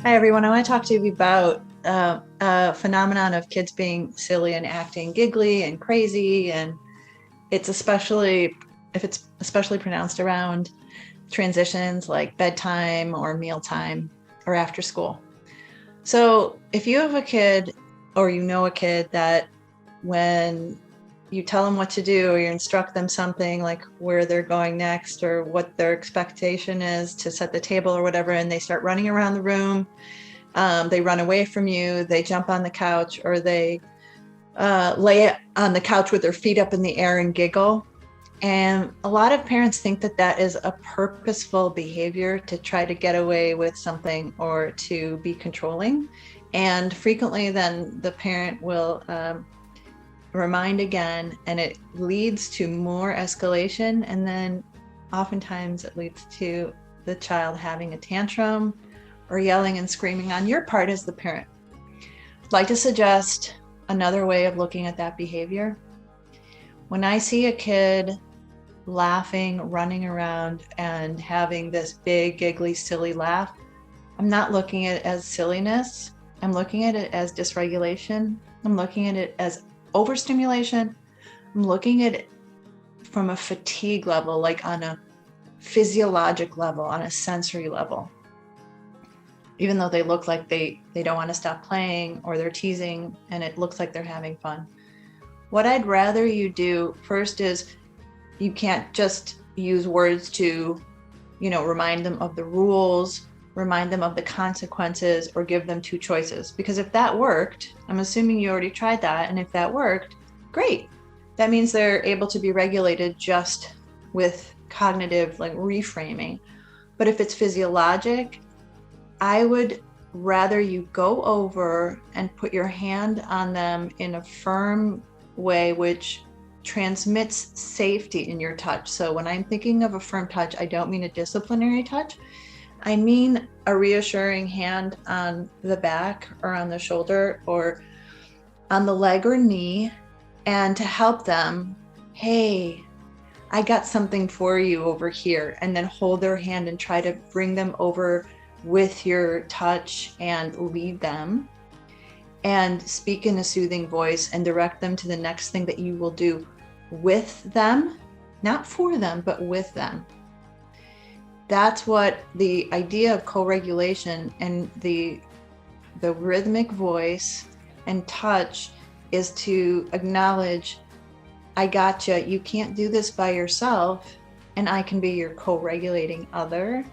Hi, everyone. I want to talk to you about a phenomenon of kids being silly and acting giggly and crazy. And it's especially, if it's especially pronounced around transitions like bedtime or mealtime or after school. So if you have a kid or you know a kid that when you tell them what to do or you instruct them something like where they're going next or what their expectation is to set the table or whatever, and they start running around the room, they run away from you, they jump on the couch, or they lay on the couch with their feet up in the air and giggle. And a lot of parents think that that is a purposeful behavior to try to get away with something or to be controlling. And frequently then the parent will remind again, and it leads to more escalation. And then oftentimes it leads to the child having a tantrum or yelling and screaming on your part as the parent. I'd like to suggest another way of looking at that behavior. When I see a kid laughing, running around, and having this big, giggly, silly laugh, I'm not looking at it as silliness. I'm looking at it as dysregulation. I'm looking at it as overstimulation. I'm looking at it from a fatigue level, like on a physiologic level, on a sensory level. Even though they look like they don't want to stop playing or they're teasing and it looks like they're having fun. What I'd rather you do first is you can't just use words to, remind them of the rules, remind them of the consequences, or give them two choices. Because if that worked, I'm assuming you already tried that, and if that worked, great. That means they're able to be regulated just with cognitive reframing. But if it's physiologic, I would rather you go over and put your hand on them in a firm way, which transmits safety in your touch. So when I'm thinking of a firm touch, I don't mean a disciplinary touch. I mean a reassuring hand on the back or on the shoulder or on the leg or knee, and to help them, hey, I got something for you over here, and then hold their hand and try to bring them over with your touch and lead them, and speak in a soothing voice and direct them to the next thing that you will do with them, not for them, but with them. That's what the idea of co-regulation and the rhythmic voice and touch is, to acknowledge, I gotcha, you can't do this by yourself, and I can be your co-regulating other.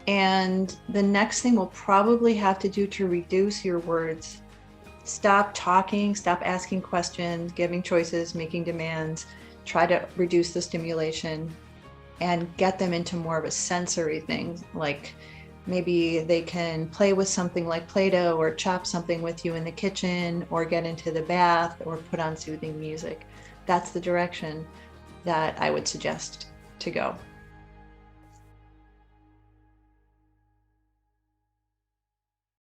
And the next thing we'll probably have to do to reduce your words. Stop talking, stop asking questions, giving choices, making demands, try to reduce the stimulation and get them into more of a sensory thing. Like maybe they can play with something like Play-Doh or chop something with you in the kitchen or get into the bath or put on soothing music. That's the direction that I would suggest to go.